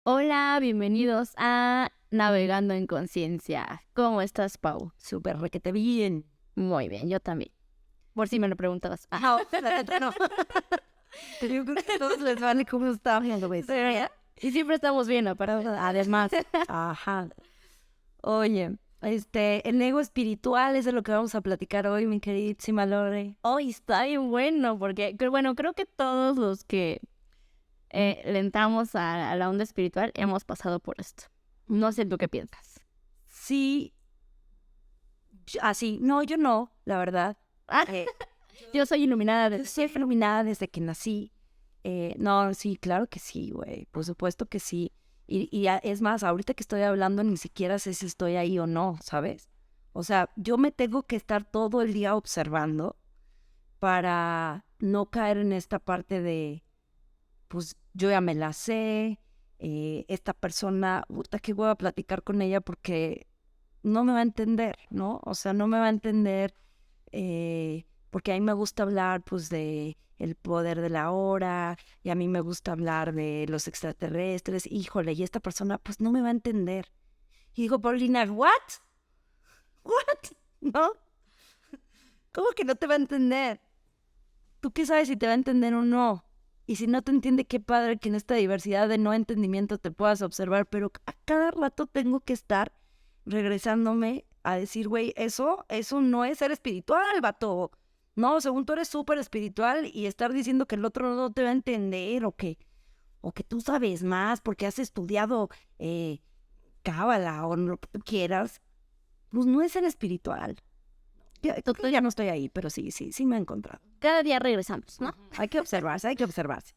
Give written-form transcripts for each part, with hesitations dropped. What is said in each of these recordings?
Hola, bienvenidos a Navegando en Conciencia. ¿Cómo estás, Pau? Súper requete bien. Muy bien, yo también. Por si me lo preguntabas. No, la neta no. Pero yo creo que a todos les vale cómo está viendo, güey. Y siempre estamos bien, ¿no? Además, ajá. Oye, el ego espiritual es de lo que vamos a platicar hoy, mi queridísima Lore. Hoy está bien bueno, porque, creo que todos los que le entramos a la onda espiritual hemos pasado por esto. No sé tú qué piensas. Sí, así. No, yo no, la verdad. Yo soy iluminada Soy iluminada desde que nací. No, sí, claro que sí, güey. Por supuesto que sí. Es más, ahorita que estoy hablando ni siquiera sé si estoy ahí o no, ¿sabes? O sea, yo me tengo que estar todo el día observando para no caer en esta parte de, pues yo ya me la sé, esta persona, puta, que voy a platicar con ella porque no me va a entender, ¿no? O sea, no me va a entender porque a mí me gusta hablar, pues, de el poder de la hora, y a mí me gusta hablar de los extraterrestres. Híjole, y esta persona, pues, no me va a entender. Y digo, Paulina, ¿what? ¿What? ¿No? ¿Cómo que no te va a entender? ¿Tú qué sabes si te va a entender o no? Y si no te entiende, qué padre que en esta diversidad de no entendimiento te puedas observar, pero a cada rato tengo que estar regresándome a decir, güey, eso no es ser espiritual, vato. No, según tú eres súper espiritual y estar diciendo que el otro no te va a entender o que tú sabes más porque has estudiado cábala o lo que tú quieras, pues no es ser espiritual. Ya no estoy ahí, pero sí me he encontrado. Cada día regresamos, ¿no? Hay que observarse.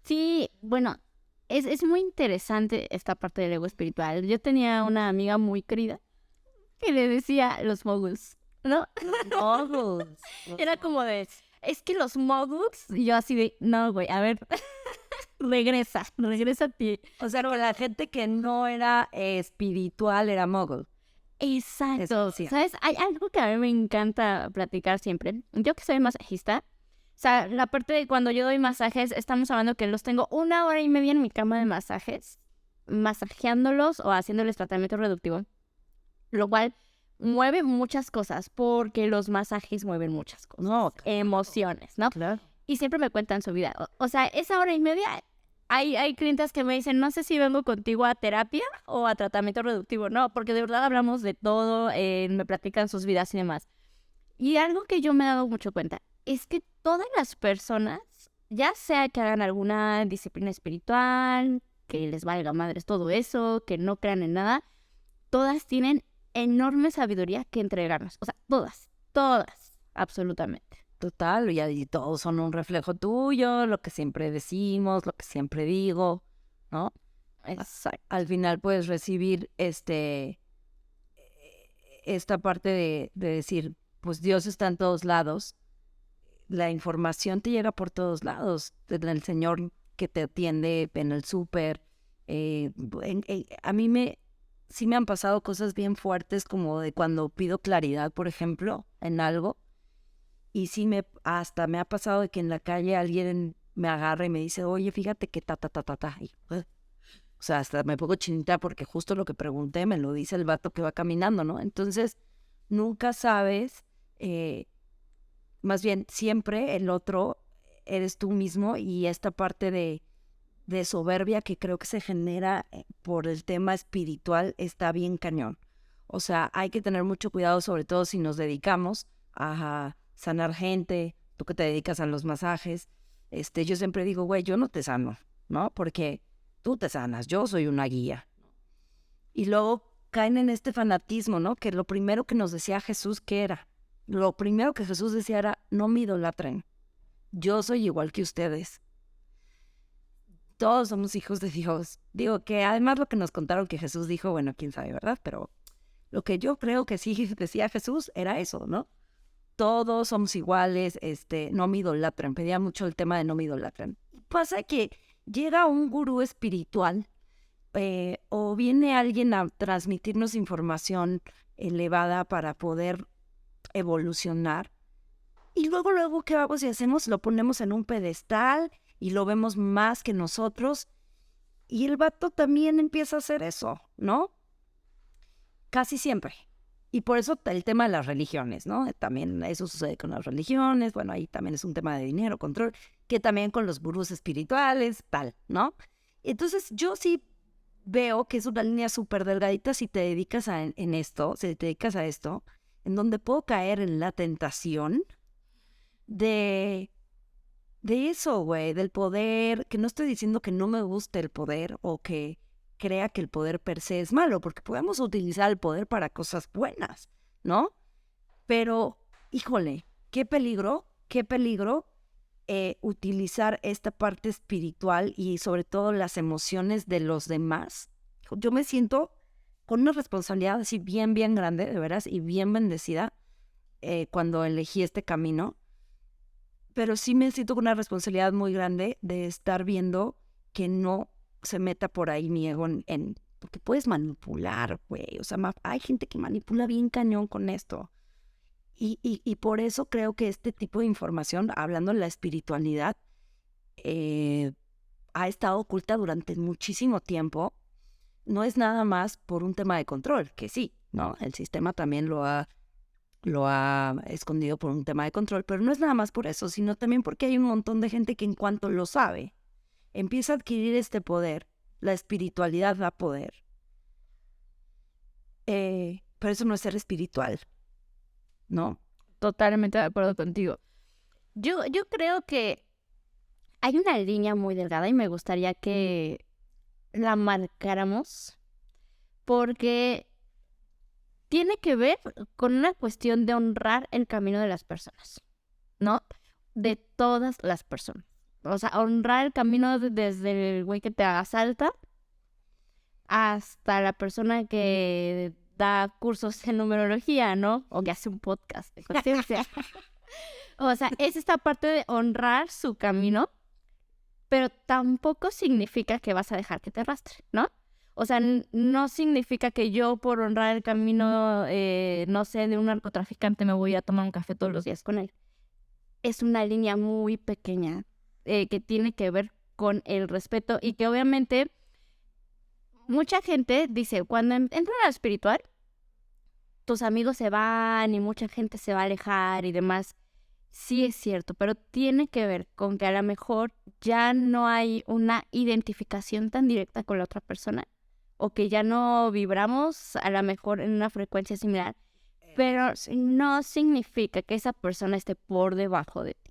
Sí, bueno, es muy interesante esta parte del ego espiritual. Yo tenía una amiga muy querida que le decía los moguls, ¿no? Moguls. Era como de, es que los moguls, y yo así de, no, güey, a ver, regresa a ti. O sea, la gente que no era espiritual era mogul. Exacto, Sí. ¿sabes? Hay algo que a mí me encanta platicar siempre. Yo que soy masajista, o sea, la parte de cuando yo doy masajes, estamos hablando que los tengo 1 hora y media en mi cama de masajes, masajeándolos o haciéndoles tratamiento reductivo, lo cual mueve muchas cosas, porque los masajes mueven muchas cosas, No, emociones, ¿no? claro. Y siempre me cuentan su vida. O sea, esa 1 hora y media, hay clientes que me dicen, no sé si vengo contigo a terapia o a tratamiento reductivo. No, porque de verdad hablamos de todo, me platican sus vidas y demás. Y algo que yo me he dado mucho cuenta es que todas las personas, ya sea que hagan alguna disciplina espiritual, que les valga madres todo eso, que no crean en nada, todas tienen enorme sabiduría que entregarnos. O sea, todas, absolutamente. Total, y todos son un reflejo tuyo, lo que siempre decimos, lo que siempre digo, ¿no? Exacto. Al final puedes recibir esta parte de decir, pues Dios está en todos lados. La información te llega por todos lados. El Señor que te atiende en el súper. A mí sí me han pasado cosas bien fuertes, como de cuando pido claridad, por ejemplo, en algo. Y sí hasta me ha pasado de que en la calle alguien me agarra y me dice, oye, fíjate que ta. Y, o sea, hasta me pongo chinita porque justo lo que pregunté me lo dice el vato que va caminando, ¿no? Entonces, nunca sabes, más bien, siempre el otro eres tú mismo, y esta parte de soberbia que creo que se genera por el tema espiritual está bien cañón. O sea, hay que tener mucho cuidado, sobre todo si nos dedicamos a sanar gente, tú que te dedicas a los masajes. Yo siempre digo, güey, yo no te sano, ¿no? Porque tú te sanas, yo soy una guía. Y luego caen en este fanatismo, ¿no? Que lo primero que nos decía Jesús, ¿qué era? Lo primero que Jesús decía era, no me idolatren, yo soy igual que ustedes. Todos somos hijos de Dios. Digo que además lo que nos contaron que Jesús dijo, bueno, quién sabe, ¿verdad? Pero lo que yo creo que sí decía Jesús era eso, ¿no? Todos somos iguales, no me idolatren. Pedía mucho el tema de no me idolatren. Pasa que llega un gurú espiritual o viene alguien a transmitirnos información elevada para poder evolucionar. Y luego, ¿qué vamos y hacemos? Lo ponemos en un pedestal y lo vemos más que nosotros. Y el vato también empieza a hacer eso, ¿no? Casi siempre. Y por eso el tema de las religiones, ¿no? También eso sucede con las religiones. Bueno, ahí también es un tema de dinero, control, que también con los gurús espirituales, tal, ¿no? Entonces yo sí veo que es una línea súper delgadita si te dedicas en esto, si te dedicas a esto, en donde puedo caer en la tentación de eso, güey, del poder, que no estoy diciendo que no me guste el poder o que crea que el poder per se es malo, porque podemos utilizar el poder para cosas buenas, ¿no? Pero, híjole, qué peligro utilizar esta parte espiritual y sobre todo las emociones de los demás. Yo me siento con una responsabilidad así bien, bien grande, de veras, y bien bendecida cuando elegí este camino. Pero sí me siento con una responsabilidad muy grande de estar viendo que no se meta por ahí mi ego porque puedes manipular, güey. O sea, hay gente que manipula bien cañón con esto. Y por eso creo que este tipo de información, hablando de la espiritualidad, ha estado oculta durante muchísimo tiempo. No es nada más por un tema de control, que sí, ¿no? El sistema también lo ha escondido por un tema de control, pero no es nada más por eso, sino también porque hay un montón de gente que en cuanto lo sabe, empieza a adquirir este poder. La espiritualidad da poder. Pero eso no es ser espiritual, ¿no? Totalmente de acuerdo contigo. Yo creo que hay una línea muy delgada y me gustaría que la marcáramos porque tiene que ver con una cuestión de honrar el camino de las personas, ¿no? De todas las personas. O sea, honrar el camino desde el güey que te asalta hasta la persona que da cursos en numerología, ¿no? O que hace un podcast de conciencia. O sea, es esta parte de honrar su camino, pero tampoco significa que vas a dejar que te arrastre, ¿no? O sea, no significa que yo por honrar el camino, no sé, de un narcotraficante me voy a tomar un café todos los días con él. Es una línea muy pequeña que tiene que ver con el respeto y que obviamente mucha gente dice, cuando entran a lo espiritual, tus amigos se van y mucha gente se va a alejar y demás. Sí es cierto, pero tiene que ver con que a lo mejor ya no hay una identificación tan directa con la otra persona o que ya no vibramos a lo mejor en una frecuencia similar, pero no significa que esa persona esté por debajo de ti,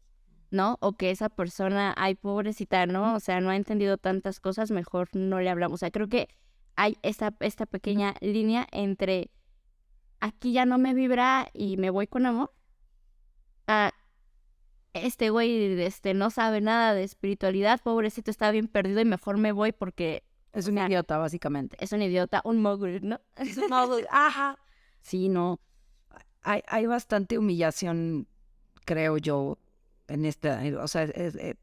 ¿no? O que esa persona, ay, pobrecita, ¿no? O sea, no ha entendido tantas cosas, mejor no le hablamos. O sea, creo que hay esta pequeña línea entre aquí ya no me vibra y me voy con amor, a este güey no sabe nada de espiritualidad, pobrecito, está bien perdido y mejor me voy porque es un idiota, básicamente. Es un idiota, un mogul, ¿no? Es un mogul, ajá. Sí, no. Hay bastante humillación, creo yo, en o sea,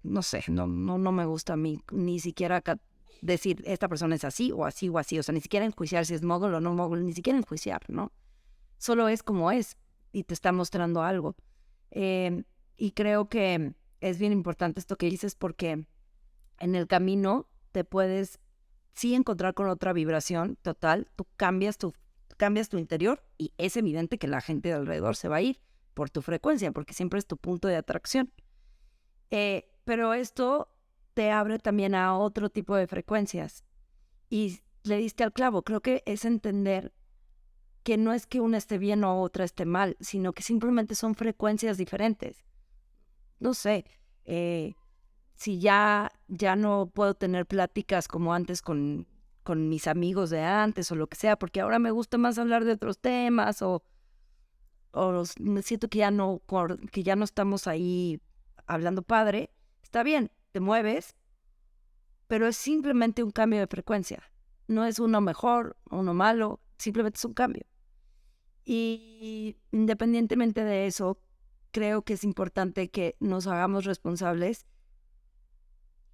no sé, no me gusta a mí ni siquiera decir esta persona es así o así o así, o sea, ni siquiera enjuiciar si es mogul o no mogul, ni siquiera enjuiciar, ¿no? Solo es como es y te está mostrando algo. Y creo que es bien importante esto que dices porque en el camino te puedes sí encontrar con otra vibración total, tú cambias tu interior y es evidente que la gente de alrededor se va a ir por tu frecuencia, porque siempre es tu punto de atracción. Pero esto te abre también a otro tipo de frecuencias. Y le diste al clavo, creo que es entender que no es que una esté bien o otra esté mal, sino que simplemente son frecuencias diferentes. No sé, si ya no puedo tener pláticas como antes con mis amigos de antes o lo que sea, porque ahora me gusta más hablar de otros temas o me siento que ya no estamos ahí hablando padre, está bien, te mueves, pero es simplemente un cambio de frecuencia. No es uno mejor, uno malo, simplemente es un cambio. Y independientemente de eso, creo que es importante que nos hagamos responsables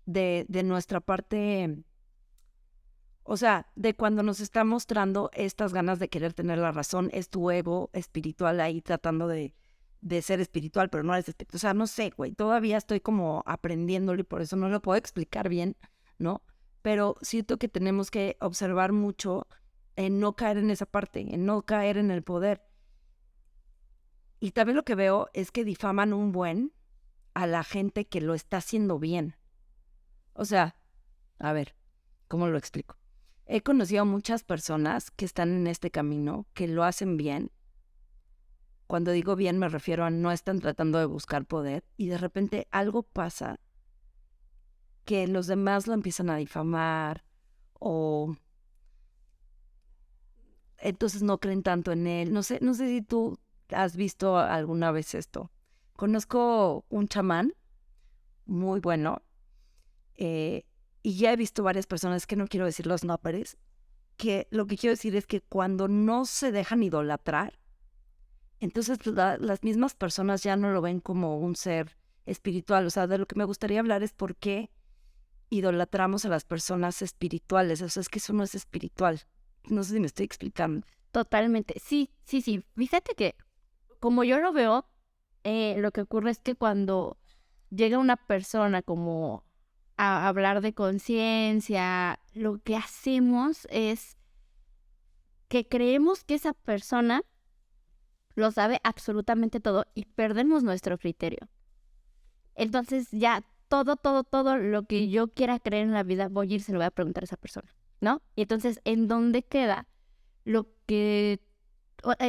de nuestra parte, o sea, de cuando nos está mostrando estas ganas de querer tener la razón, es tu ego espiritual ahí tratando de ser espiritual, pero no eres espiritual. O sea, no sé, güey, todavía estoy como aprendiéndolo y por eso no lo puedo explicar bien, ¿no? pero siento que tenemos que observar mucho en no caer en esa parte, en no caer en el poder. Y también lo que veo es que difaman un buen a la gente que lo está haciendo bien. O sea, a ver, ¿cómo lo explico? He conocido a muchas personas que están en este camino, que lo hacen bien. Cuando digo bien me refiero a no están tratando de buscar poder y de repente algo pasa que los demás lo empiezan a difamar o entonces no creen tanto en él. No sé si tú has visto alguna vez esto. Conozco un chamán muy bueno y ya he visto varias personas, que no quiero decir los nombres, que lo que quiero decir es que cuando no se dejan idolatrar, entonces las mismas personas ya no lo ven como un ser espiritual. O sea, de lo que me gustaría hablar es por qué idolatramos a las personas espirituales. O sea, es que eso no es espiritual. No sé si me estoy explicando. Totalmente. Sí. Fíjate que, como yo lo veo, lo que ocurre es que cuando llega una persona como a hablar de conciencia, lo que hacemos es que creemos que esa persona lo sabe absolutamente todo y perdemos nuestro criterio. Entonces ya todo lo que yo quiera creer en la vida, voy a ir, se lo voy a preguntar a esa persona, ¿no? Y entonces, ¿en dónde queda el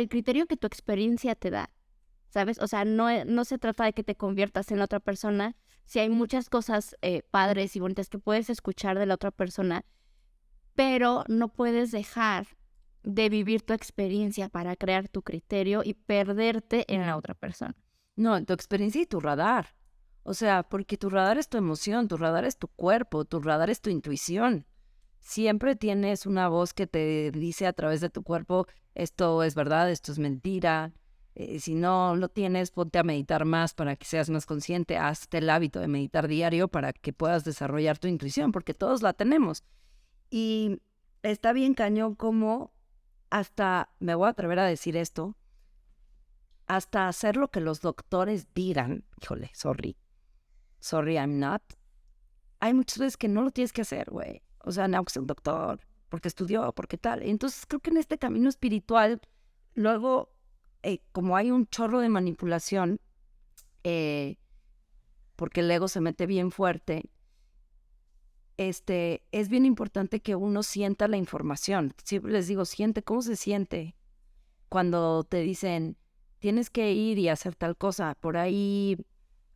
criterio que tu experiencia te da? ¿Sabes? O sea, no se trata de que te conviertas en la otra persona. Si hay muchas cosas padres y bonitas que puedes escuchar de la otra persona, pero no puedes dejar de vivir tu experiencia para crear tu criterio y perderte en la otra persona. No, tu experiencia y tu radar. O sea, porque tu radar es tu emoción, tu radar es tu cuerpo, tu radar es tu intuición. Siempre tienes una voz que te dice a través de tu cuerpo, esto es verdad, esto es mentira. Si no lo tienes, ponte a meditar más para que seas más consciente. Hazte el hábito de meditar diario para que puedas desarrollar tu intuición, porque todos la tenemos. Y está bien cañón como hasta, me voy a atrever a decir esto, hasta hacer lo que los doctores digan. Híjole, sorry, I'm not. Hay muchas veces que no lo tienes que hacer, güey. O sea, no, que es un doctor, porque estudió, porque tal. Entonces creo que en este camino espiritual, luego, como hay un chorro de manipulación, porque el ego se mete bien fuerte, es bien importante que uno sienta la información. Siempre les digo, siente, ¿cómo se siente cuando te dicen, tienes que ir y hacer tal cosa? Por ahí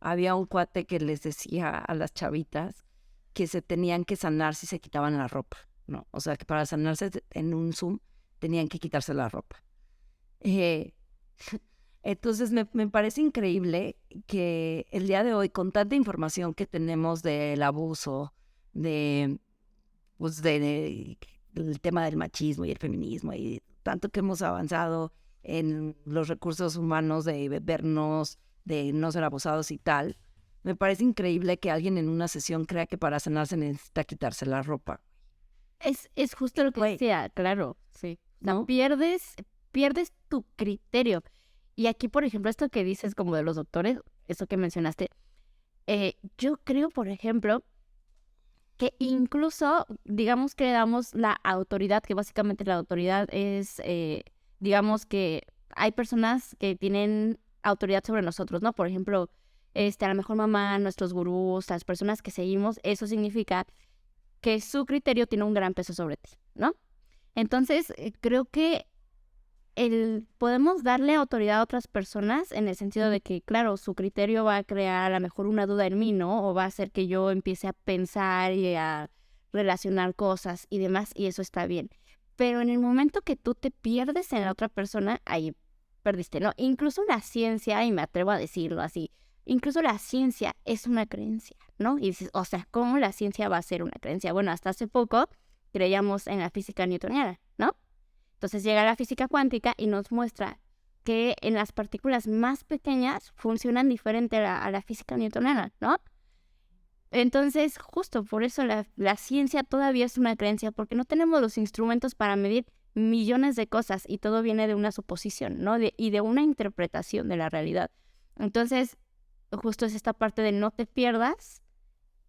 había un cuate que les decía a las chavitas que se tenían que sanar si se quitaban la ropa, ¿no? O sea, que para sanarse en un Zoom tenían que quitarse la ropa. Entonces me parece increíble que el día de hoy, con tanta información que tenemos del abuso, del tema del machismo y el feminismo, y tanto que hemos avanzado en los recursos humanos de vernos, de no ser abusados y tal, me parece increíble que alguien en una sesión crea que para sanarse necesita quitarse la ropa. Es justo lo que decía, claro, sí. ¿No? Pierdes tu criterio. Y aquí, por ejemplo, esto que dices como de los doctores, eso que mencionaste, yo creo, por ejemplo, que incluso, digamos que le damos la autoridad, que básicamente la autoridad es, digamos que hay personas que tienen autoridad sobre nosotros, ¿no? Por ejemplo, a lo mejor mamá, nuestros gurús, las personas que seguimos, eso significa que su criterio tiene un gran peso sobre ti, ¿no? Entonces, creo que podemos darle autoridad a otras personas en el sentido de que, claro, su criterio va a crear a lo mejor una duda en mí, ¿no? O va a hacer que yo empiece a pensar y a relacionar cosas y demás, y eso está bien. Pero en el momento que tú te pierdes en la otra persona, ahí perdiste, ¿no? Incluso la ciencia, y me atrevo a decirlo así, incluso la ciencia es una creencia, ¿no? Y dices, o sea, ¿cómo la ciencia va a ser una creencia? Bueno, hasta hace poco creíamos en la física newtoniana, ¿no? Entonces llega la física cuántica y nos muestra que en las partículas más pequeñas funcionan diferente a la física newtoniana, ¿no? Entonces, justo por eso la ciencia todavía es una creencia, porque no tenemos los instrumentos para medir millones de cosas y todo viene de una suposición, ¿no? Y de una interpretación de la realidad. Entonces, justo es esta parte de no te pierdas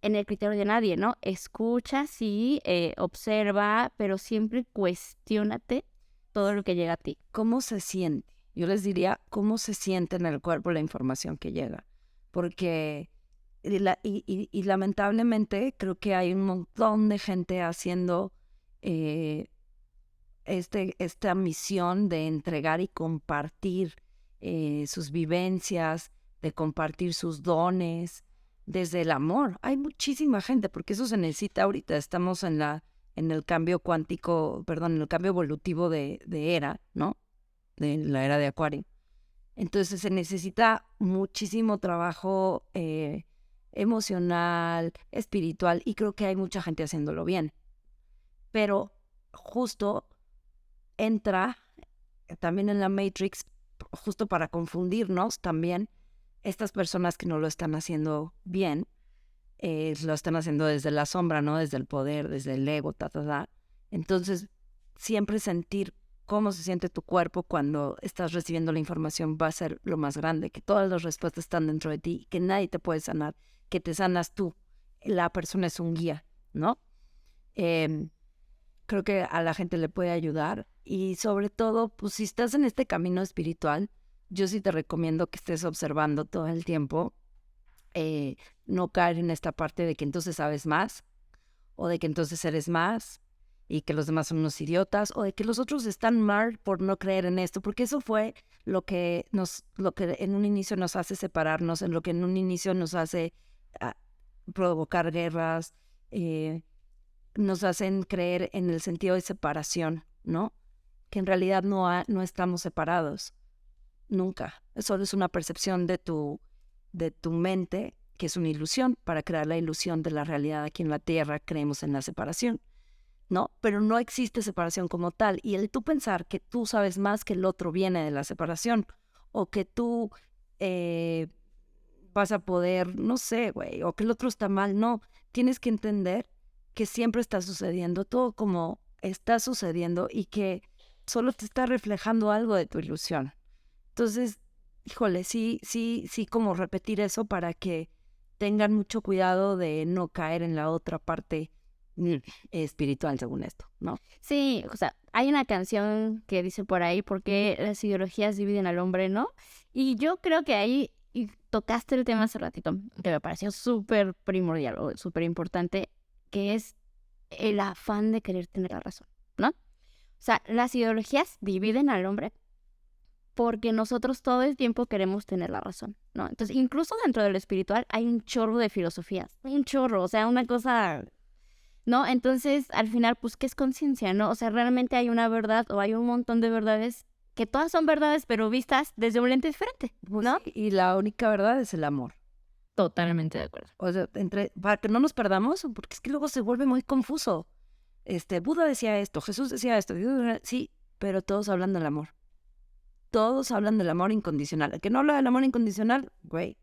en el criterio de nadie, ¿no? Escucha, sí, observa, pero siempre cuestiónate todo lo que llega a ti. ¿Cómo se siente? Yo les diría, ¿cómo se siente en el cuerpo la información que llega? Porque y lamentablemente creo que hay un montón de gente haciendo esta misión de entregar y compartir sus vivencias, de compartir sus dones, desde el amor. Hay muchísima gente, porque eso se necesita ahorita. Estamos en el cambio cuántico, perdón, en el cambio evolutivo de era, ¿no? De la era de Acuario. Entonces se necesita muchísimo trabajo emocional, espiritual, y creo que hay mucha gente haciéndolo bien. Pero justo entra también en la Matrix, justo para confundirnos también, estas personas que no lo están haciendo bien, lo están haciendo desde la sombra, ¿no? Desde el poder, desde el ego, Entonces, siempre sentir cómo se siente tu cuerpo cuando estás recibiendo la información va a ser lo más grande, que todas las respuestas están dentro de ti, que nadie te puede sanar, que te sanas tú. La persona es un guía, ¿no? Creo que a la gente le puede ayudar, y sobre todo, pues si estás en este camino espiritual, yo sí te recomiendo que estés observando todo el tiempo, no caer en esta parte de que entonces sabes más, o de que entonces eres más, y que los demás son unos idiotas, o de que los otros están mal por no creer en esto, porque eso fue lo que en un inicio nos hace separarnos, en lo que en un inicio nos hace provocar guerras, nos hacen creer en el sentido de separación, ¿no? Que en realidad no estamos separados, nunca. Solo es una percepción de tu mente, que es una ilusión, para crear la ilusión de la realidad. Aquí en la Tierra creemos en la separación, ¿no? Pero no existe separación como tal. Y el tú pensar que tú sabes más que el otro viene de la separación, o que tú vas a poder, no sé, güey, o que el otro está mal, no. Tienes que entender que siempre está sucediendo, todo como está sucediendo, y que solo te está reflejando algo de tu ilusión. Entonces, híjole, sí, como repetir eso para que tengan mucho cuidado de no caer en la otra parte espiritual, según esto, ¿no? Sí, o sea, hay una canción que dice por ahí, porque las ideologías dividen al hombre, ¿no? Y yo creo que ahí y tocaste el tema hace ratito, que me pareció súper primordial o súper importante, que es el afán de querer tener la razón, ¿no? O sea, las ideologías dividen al hombre porque nosotros todo el tiempo queremos tener la razón, ¿no? Entonces, incluso dentro de lo espiritual hay un chorro de filosofías, un chorro, o sea, una cosa, ¿no? Entonces, al final, pues, ¿qué es conciencia, no? O sea, realmente hay una verdad, o hay un montón de verdades que todas son verdades, pero vistas desde un lente diferente, ¿no? Sí, y la única verdad es el amor. Totalmente de acuerdo. O sea, para que no nos perdamos, porque es que luego se vuelve muy confuso. Buda decía esto, Jesús decía esto, sí, pero todos hablan del amor. Todos hablan del amor incondicional. El que no habla del amor incondicional, güey,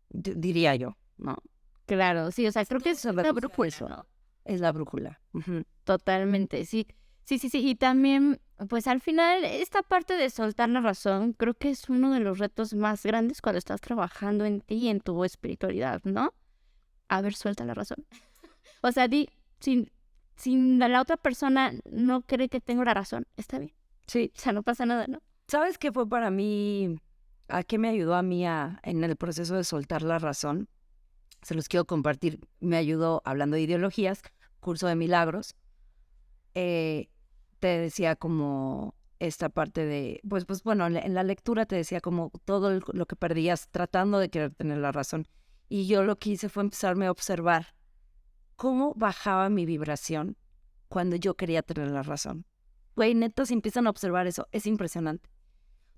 diría yo, ¿no? Claro, sí, o sea, creo que es la brújula, ¿no? Es la brújula. Uh-huh. Totalmente, sí. Sí. Y también, pues al final, esta parte de soltar la razón, creo que es uno de los retos más grandes cuando estás trabajando en ti y en tu espiritualidad, ¿no? A ver, suelta la razón. O sea, si la otra persona no cree que tengo la razón, está bien. Sí. O sea, no pasa nada, ¿no? ¿Sabes qué fue para mí? ¿A qué me ayudó a mí en el proceso de soltar la razón? Se los quiero compartir. Me ayudó, hablando de ideologías, curso de milagros. Te decía como esta parte de, pues bueno, en la lectura te decía como todo lo que perdías tratando de querer tener la razón. Y yo lo que hice fue empezarme a observar cómo bajaba mi vibración cuando yo quería tener la razón. Güey, neta, si empiezan a observar eso, es impresionante.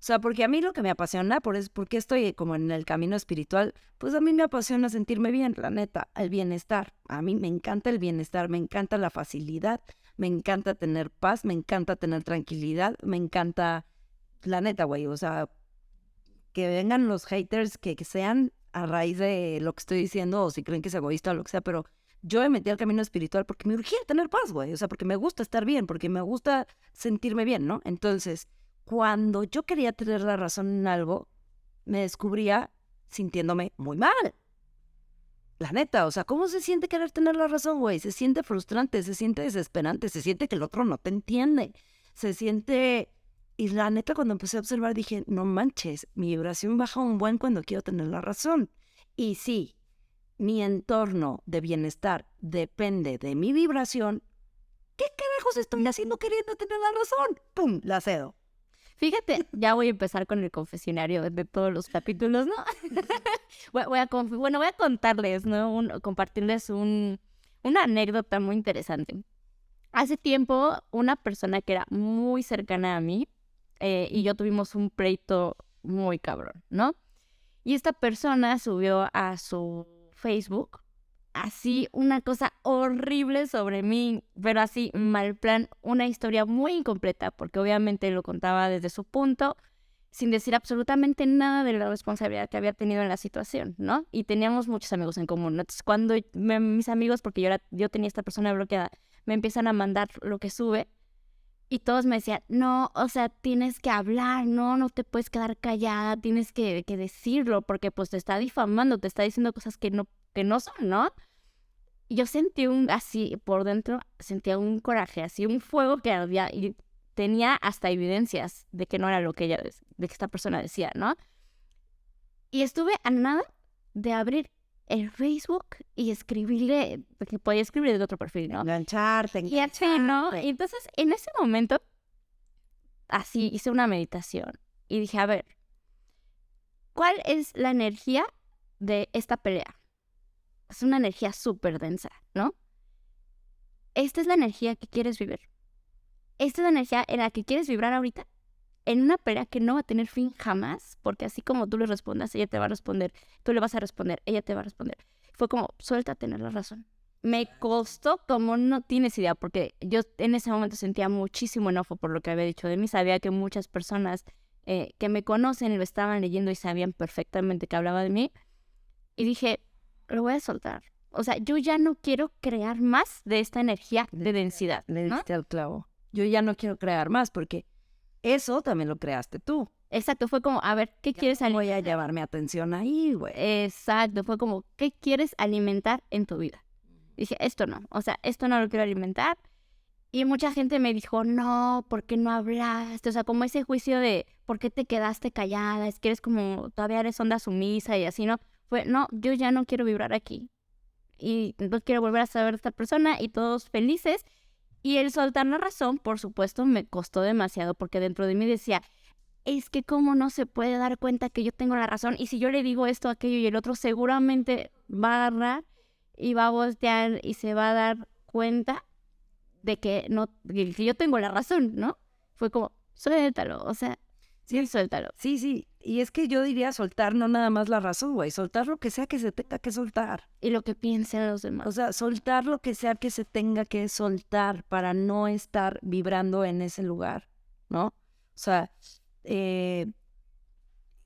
O sea, porque a mí lo que me apasiona, porque estoy como en el camino espiritual, pues a mí me apasiona sentirme bien, la neta, el bienestar. A mí me encanta el bienestar, me encanta la facilidad, me encanta tener paz, me encanta tener tranquilidad, me encanta, la neta, güey, o sea, que vengan los haters que sean a raíz de lo que estoy diciendo, o si creen que es egoísta o lo que sea, pero yo me metí al camino espiritual porque me urgía tener paz, güey, o sea, porque me gusta estar bien, porque me gusta sentirme bien, ¿no? Entonces, cuando yo quería tener la razón en algo, me descubría sintiéndome muy mal. La neta, o sea, ¿cómo se siente querer tener la razón, güey? Se siente frustrante, se siente desesperante, se siente que el otro no te entiende, se siente... Y la neta, cuando empecé a observar, dije, no manches, mi vibración baja un buen cuando quiero tener la razón. Y sí, mi entorno de bienestar depende de mi vibración. ¿Qué carajos estoy haciendo queriendo tener la razón? ¡Pum! La cedo. Fíjate, ya voy a empezar con el confesionario de todos los capítulos, ¿no? Voy a contarles, ¿no? Compartirles una anécdota muy interesante. Hace tiempo, una persona que era muy cercana a mí y yo tuvimos un pleito muy cabrón, ¿no? Y esta persona subió a su Facebook así una cosa horrible sobre mí, pero así mal plan, una historia muy incompleta, porque obviamente lo contaba desde su punto, sin decir absolutamente nada de la responsabilidad que había tenido en la situación, ¿no? Y teníamos muchos amigos en común, ¿no? Entonces, cuando mis amigos, porque yo tenía esta persona bloqueada, me empiezan a mandar lo que sube, y todos me decían, no, o sea, tienes que hablar, no te puedes quedar callada, tienes que decirlo, porque pues te está difamando, te está diciendo cosas que no son, ¿no? Y yo sentí así, por dentro, sentía un coraje, así, un fuego que ardía, y tenía hasta evidencias de que no era lo que de que esta persona decía, ¿no? Y estuve a nada de abrir el Facebook y escribirle, porque podía escribir desde otro perfil, ¿no? Engancharte. Y así, ¿no? Y entonces, en ese momento, así, hice una meditación y dije, a ver, ¿cuál es la energía de esta pelea? Es una energía súper densa, ¿no? Esta es la energía que quieres vivir. Esta es la energía en la que quieres vibrar ahorita, en una pelea que no va a tener fin jamás, porque así como tú le respondas, ella te va a responder, tú le vas a responder, ella te va a responder. Fue como, suelta tener la razón. Me costó como no tienes idea, porque yo en ese momento sentía muchísimo enojo por lo que había dicho de mí. Sabía que muchas personas que me conocen lo estaban leyendo y sabían perfectamente que hablaba de mí. Y dije, lo voy a soltar. O sea, yo ya no quiero crear más de esta energía de densidad, Le ¿no? diste al clavo. Yo ya no quiero crear más porque eso también lo creaste tú. Exacto, fue como, a ver, ¿qué quieres alimentar? Voy a llevar mi atención ahí, güey. Exacto, fue como, ¿qué quieres alimentar en tu vida? Dije, esto no, o sea, esto no lo quiero alimentar. Y mucha gente me dijo, no, ¿por qué no hablaste? O sea, como ese juicio de, ¿por qué te quedaste callada? Es que eres como, todavía eres onda sumisa y así, ¿no? Fue, no, yo ya no quiero vibrar aquí. Y no quiero volver a saber de esta persona y todos felices. Y el soltar la razón, por supuesto, me costó demasiado porque dentro de mí decía, es que cómo no se puede dar cuenta que yo tengo la razón y si yo le digo esto, aquello y el otro seguramente va a agarrar y va a voltear y se va a dar cuenta de que no, que yo tengo la razón, ¿no? Fue como, suéltalo, o sea, sí, suéltalo. Sí. Y es que yo diría soltar no nada más la razón, güey. Soltar lo que sea que se tenga que soltar. Y lo que piensen los demás. O sea, soltar lo que sea que se tenga que soltar para no estar vibrando en ese lugar, ¿no? O sea,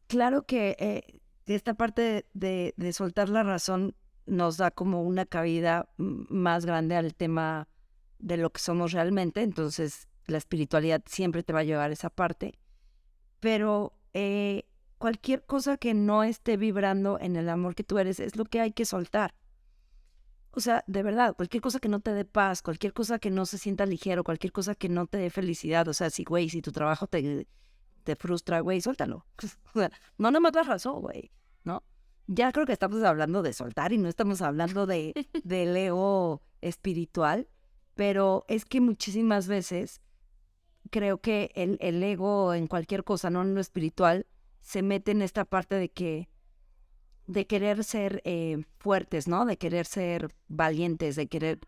claro que esta parte de soltar la razón nos da como una cabida más grande al tema de lo que somos realmente. Entonces, la espiritualidad siempre te va a llevar a esa parte. Pero cualquier cosa que no esté vibrando en el amor que tú eres es lo que hay que soltar. O sea, de verdad, cualquier cosa que no te dé paz, cualquier cosa que no se sienta ligero, cualquier cosa que no te dé felicidad. O sea, si, güey, si tu trabajo te frustra, güey, suéltalo. O sea, no nada más la razón, güey, ¿no? Ya creo que estamos hablando de soltar y no estamos hablando del ego espiritual, pero es que muchísimas veces creo que el ego en cualquier cosa, no en lo espiritual, se mete en esta parte de querer ser fuertes, ¿no? De querer ser valientes, de querer...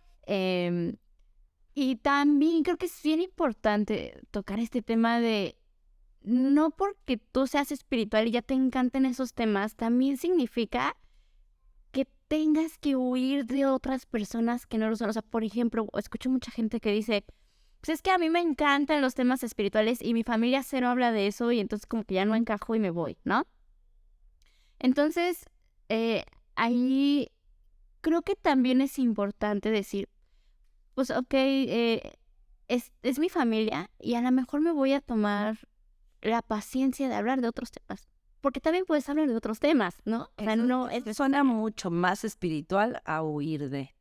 Y también creo que es bien importante tocar este tema de no porque tú seas espiritual y ya te encanten esos temas, también significa que tengas que huir de otras personas que no lo son. O sea, por ejemplo, escucho mucha gente que dice, pues es que a mí me encantan los temas espirituales y mi familia cero habla de eso y entonces como que ya no encajo y me voy, ¿no? Entonces, ahí creo que también es importante decir, pues ok, es mi familia y a lo mejor me voy a tomar la paciencia de hablar de otros temas. porque también puedes hablar de otros temas, ¿no? O sea, no es... Suena mucho más espiritual a huir de.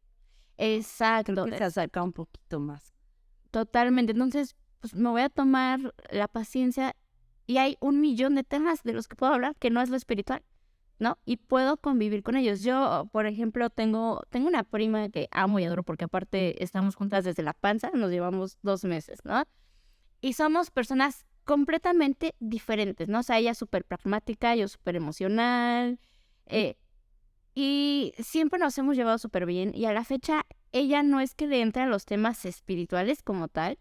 Exacto. Creo que se acerca un poquito más. Totalmente. Entonces, pues me voy a tomar la paciencia y hay 1,000,000 de temas de los que puedo hablar que no es lo espiritual, ¿no? Y puedo convivir con ellos. Yo, por ejemplo, tengo una prima que amo y adoro porque aparte estamos juntas desde la panza, nos llevamos 2 meses, ¿no? Y somos personas completamente diferentes, ¿no? O sea, ella es súper pragmática, yo súper emocional, y siempre nos hemos llevado súper bien. Y a la fecha, ella no es que le entre a los temas espirituales como tal,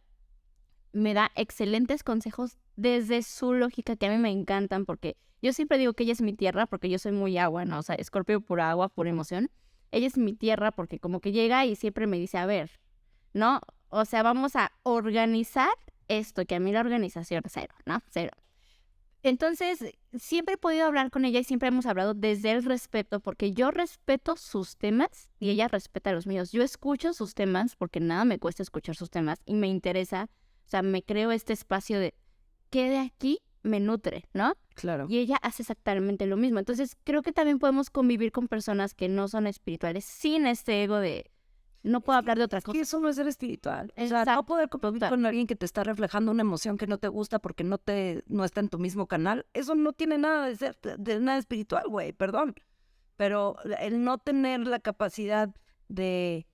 me da excelentes consejos desde su lógica que a mí me encantan porque yo siempre digo que ella es mi tierra porque yo soy muy agua, ¿no? O sea, Escorpio pura agua, pura emoción. Ella es mi tierra porque como que llega y siempre me dice, a ver, ¿no? O sea, vamos a organizar esto, que a mí la organización, cero, ¿no? Cero. Entonces, siempre he podido hablar con ella y siempre hemos hablado desde el respeto, porque yo respeto sus temas y ella respeta los míos. Yo escucho sus temas porque nada me cuesta escuchar sus temas y me interesa, o sea, me creo este espacio de qué de aquí me nutre, ¿no? Claro. Y ella hace exactamente lo mismo. Entonces, creo que también podemos convivir con personas que no son espirituales sin este ego de no puedo hablar de otra cosa. Que eso no es ser espiritual. O sea, Exacto. no poder convivir con alguien que te está reflejando una emoción que no te gusta porque no está en tu mismo canal, eso no tiene nada de ser de nada espiritual, güey, perdón. Pero el no tener la capacidad de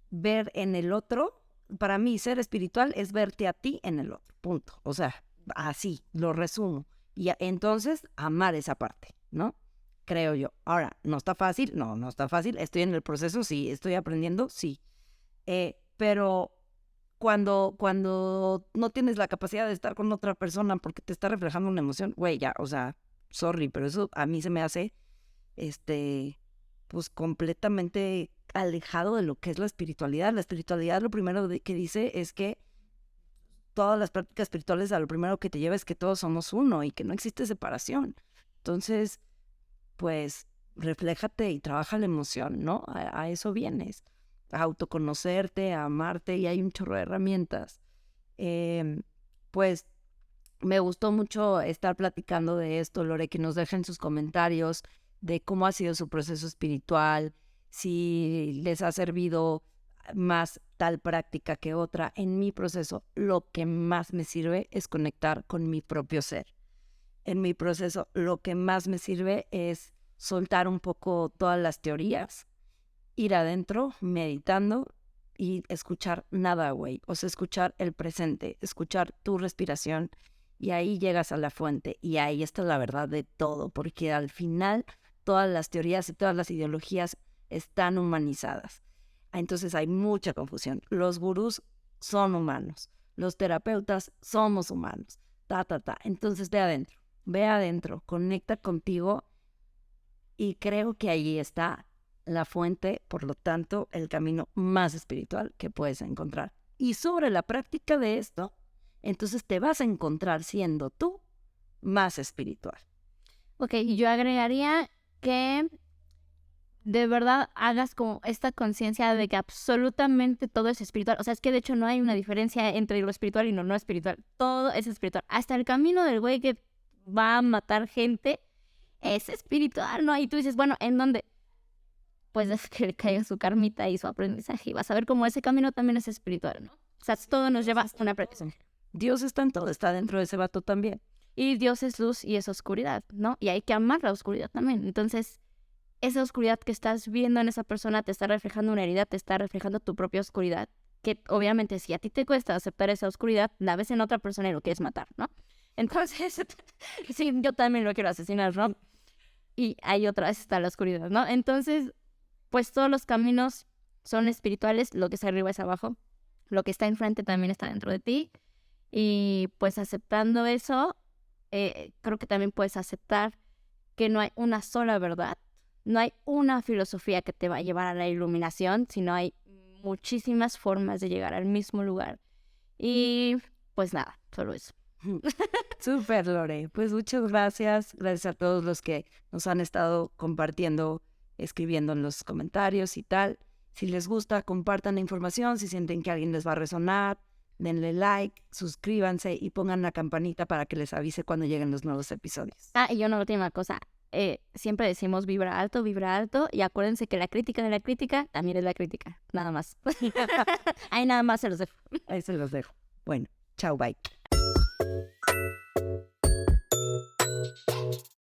ver en el otro, para mí ser espiritual es verte a ti en el otro, punto. O sea, así lo resumo. Y entonces amar esa parte, ¿no? Creo yo. Ahora, ¿no está fácil? No está fácil. Estoy en el proceso, sí. Estoy aprendiendo, sí. Pero cuando no tienes la capacidad de estar con otra persona porque te está reflejando una emoción, güey, ya, o sea, sorry, pero eso a mí se me hace, pues completamente alejado de lo que es la espiritualidad. La espiritualidad lo primero que dice es que todas las prácticas espirituales a lo primero que te lleva es que todos somos uno y que no existe separación. Entonces, pues, refléjate y trabaja la emoción, ¿no? A eso vienes, a autoconocerte, a amarte, y hay un chorro de herramientas. Pues, me gustó mucho estar platicando de esto, Lore, que nos dejen sus comentarios de cómo ha sido su proceso espiritual, si les ha servido más tal práctica que otra. En mi proceso, lo que más me sirve es conectar con mi propio ser. En mi proceso, lo que más me sirve es soltar un poco todas las teorías, ir adentro, meditando y escuchar nada, güey. O sea, escuchar el presente, escuchar tu respiración y ahí llegas a la fuente y ahí está la verdad de todo, porque al final todas las teorías y todas las ideologías están humanizadas. Entonces hay mucha confusión. Los gurús son humanos, los terapeutas somos humanos, Entonces ve adentro, conecta contigo y creo que ahí está la fuente, por lo tanto, el camino más espiritual que puedes encontrar. Y sobre la práctica de esto, entonces te vas a encontrar siendo tú más espiritual. Ok, yo agregaría que de verdad hagas como esta conciencia de que absolutamente todo es espiritual. O sea, es que de hecho no hay una diferencia entre lo espiritual y lo no espiritual. Todo es espiritual. Hasta el camino del güey que va a matar gente es espiritual, ¿no? Y tú dices, bueno, ¿en dónde? Pues es que le caiga su karmita y su aprendizaje y vas a ver cómo ese camino también es espiritual, ¿no? O sea, todo nos lleva a una práctica. Dios está en todo, está dentro de ese vato también. Y Dios es luz y es oscuridad, ¿no? Y hay que amar la oscuridad también. Entonces, esa oscuridad que estás viendo en esa persona te está reflejando una herida, te está reflejando tu propia oscuridad, que obviamente si a ti te cuesta aceptar esa oscuridad, la ves en otra persona y lo quieres matar, ¿no? Entonces, sí, yo también lo quiero asesinar, ¿no? Y ahí otra vez está la oscuridad, ¿no? Entonces, pues todos los caminos son espirituales, lo que está arriba es abajo, lo que está enfrente también está dentro de ti, y pues aceptando eso, creo que también puedes aceptar que no hay una sola verdad, no hay una filosofía que te va a llevar a la iluminación, sino hay muchísimas formas de llegar al mismo lugar. Y pues nada, solo eso. Súper, Lore. Pues muchas gracias. Gracias a todos los que nos han estado compartiendo, escribiendo en los comentarios y tal. Si les gusta, compartan la información. Si sienten que a alguien les va a resonar, denle like, suscríbanse y pongan la campanita para que les avise cuando lleguen los nuevos episodios. Y yo una última cosa. Siempre decimos vibra alto, y acuérdense que la crítica de la crítica también es la crítica, nada más. Ahí nada más se los dejo. Ahí se los dejo. Bueno, chao, bye.